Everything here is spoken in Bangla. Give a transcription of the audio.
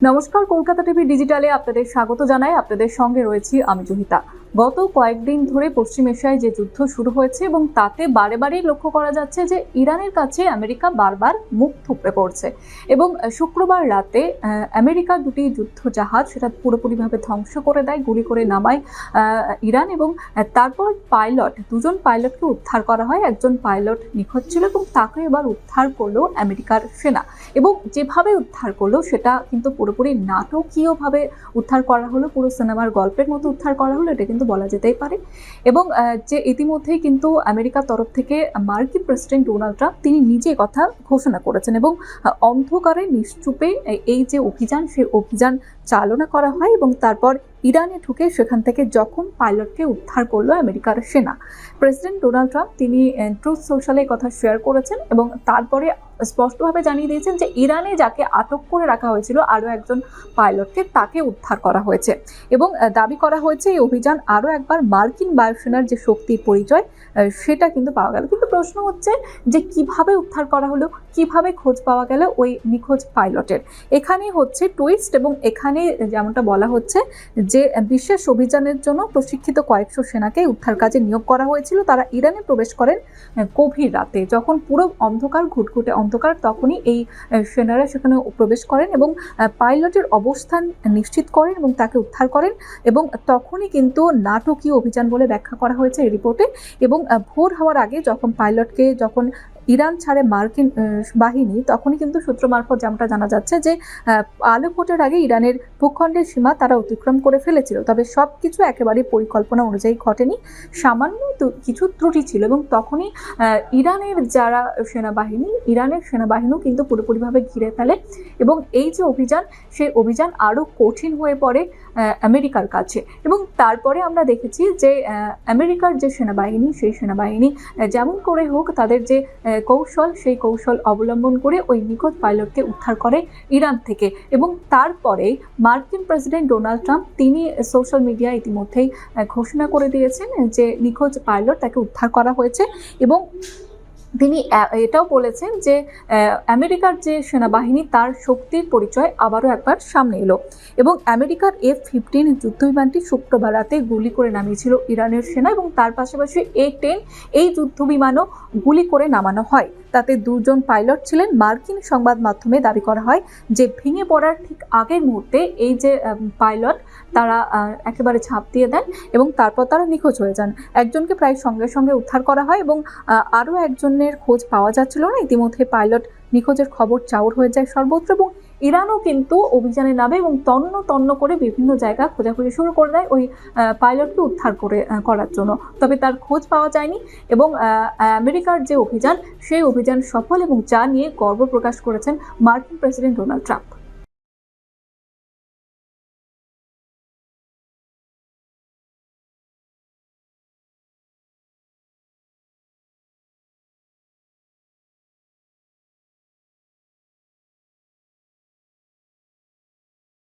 নমস্কার, কলকাতা টিভি ডিজিটালে আপনাদের স্বাগত জানাই। আপনাদের সঙ্গে রয়েছি আমি জহিতা। গত কয়েকদিন ধরে পশ্চিম এশিয়ায় যে যুদ্ধ শুরু হয়েছে এবং তাতে বারে বারেই লক্ষ্য করা যাচ্ছে যে ইরানের কাছে আমেরিকা বারবার মুখ থুবড়ে পড়ছে এবং শুক্রবার রাতে আমেরিকা দুটি যুদ্ধ জাহাজ সেটা পুরোপুরিভাবে ধ্বংস করে দেয়, গুলি করে নামায় ইরান এবং তারপর দুজন পাইলটকে উদ্ধার করা হয়। একজন পাইলট নিখোঁজ ছিল এবং তাকে এবার উদ্ধার করলো আমেরিকার সেনা এবং যেভাবে উদ্ধার করলো সেটা কিন্তু পুরোপুরি নাটকীয়ভাবে উদ্ধার করা হলো, পুরো সিনেমার গল্পের মতো উদ্ধার করা হলো, এটা কিন্তু বলা যেতেই পারে। এবং যে ইতিমধ্যেই কিন্তু আমেরিকার তরফ থেকে মার্কিন প্রেসিডেন্ট ডোনাল্ড ট্রাম্প তিনি নিজে কথা ঘোষণা করেছেন এবং অন্ধকারে নিশ্চুপে এই যে অভিযান, সেই অভিযান চালনা করা হয় এবং তারপর ইরানে ঢুকে সেখান থেকে যখন পাইলটকে উদ্ধার করলো আমেরিকার সেনা। প্রেসিডেন্ট ডোনাল্ড ট্রাম্প তিনি ট্রুথ সোশ্যালে কথা শেয়ার করেছেন এবং তারপরে স্পষ্টভাবে জানিয়ে দিয়েছেন যে ইরানে যাকে আটক করে রাখা হয়েছিল আরও একজন পাইলটকে, তাকে উদ্ধার করা হয়েছে এবং দাবি করা হয়েছে এই অভিযান আরও একবার মার্কিন বায়ুসেনার যে শক্তির পরিচয় সেটা কিন্তু পাওয়া গেল। কিন্তু প্রশ্ন হচ্ছে যে কিভাবে উদ্ধার করা হলো, কিভাবে খোঁজ পাওয়া গেল ওই নিখোঁজ পাইলটের। এখানে হচ্ছে টুইস্ট এবং এখানে যেমনটা বলা হচ্ছে যে বিশেষ অভিযানের জন্য প্রশিক্ষিত কয়েকশো সেনাকে উদ্ধার কাজে নিয়োগ করা হয়েছিল। তারা ইরানে প্রবেশ করেন গভীর রাতে, যখন পুরো অন্ধকার, ঘুটঘুটে অন্ধকার, তখনই এই সেনারা সেখানে প্রবেশ করেন এবং পাইলটের অবস্থান নিশ্চিত করেন এবং তাকে উদ্ধার করেন এবং তখনই কিন্তু নাটকীয় অভিযান বলে ব্যাখ্যা করা হয়েছে এই রিপোর্টে। এবং ভোর হওয়ার আগে যখন ইরান ছাড়ে মার্কিন বাহিনী, তখনই কিন্তু সূত্র মারফত যেমনটা জানা যাচ্ছে যে আলো ফোটের আগে ইরানের ভূখণ্ডের সীমা তারা অতিক্রম করে ফেলেছিল। তবে সব কিছু একেবারে পরিকল্পনা অনুযায়ী ঘটেনি, সামান্য কিছু ত্রুটি ছিল এবং তখনই ইরানের সেনাবাহিনীও কিন্তু পুরোপুরিভাবে ঘিরে ফেলে এবং এই যে অভিযান, সেই অভিযান আরও কঠিন হয়ে পড়ে আমেরিকার কাছে। এবং তারপরে আমরা দেখেছি যে আমেরিকার যে সেনাবাহিনী, সেই সেনাবাহিনী যেমন করে হোক তাদের যে কৌশল, সেই কৌশল অবলম্বন করে ওই নিখোঁজ পাইলটকে উদ্ধার করে ইরান থেকে। এবং তারপরে মার্কিন প্রেসিডেন্ট ডোনাল্ড ট্রাম্প তিনি সোশ্যাল মিডিয়ায় ইতিমধ্যেই ঘোষণা করে দিয়েছেন যে নিখোঁজ পাইলট তাকে উদ্ধার করা হয়েছে এবং তিনি এটাও বলেছেন যে আমেরিকার যে সেনাবাহিনী তার শক্তির পরিচয় আবারও একবার সামনে এলো এবং আমেরিকার F-15 যুদ্ধবিমানটি শুক্রবার রাতে গুলি করে নামিয়েছিল ইরানের সেনা এবং তার পাশাপাশি A-10 এই যুদ্ধবিমানও গুলি করে নামানো হয়। তাতে দুজন পাইলট ছিলেন। মার্কিন সংবাদ মাধ্যমে দাবি করা হয় যে ভেঙে পড়ার ঠিক আগের মুহূর্তে এই যে পাইলট তারা একেবারে ঝাঁপ দিয়ে দেন এবং তারপর তারা নিখোঁজ হয়ে যান। একজনকে প্রায় সঙ্গে সঙ্গে উদ্ধার করা হয় এবং আরও একজনের খোঁজ পাওয়া যাচ্ছিল না। ইতিমধ্যে পাইলট নিখোঁজের খবর চাউর হয়ে যায় সর্বত্র এবং ইরানও কিন্তু অভিযানে নামে এবং তন্ন করে বিভিন্ন জায়গা খোঁজাখুঁজি শুরু করে দেয় ওই পাইলটকে উদ্ধার করার জন্য। তবে তার খোঁজ পাওয়া যায়নি এবং আমেরিকার যে অভিযান, সেই অভিযান সফল এবং যা নিয়ে গর্ব প্রকাশ করেছেন মার্কিন প্রেসিডেন্ট ডোনাল্ড ট্রাম্প।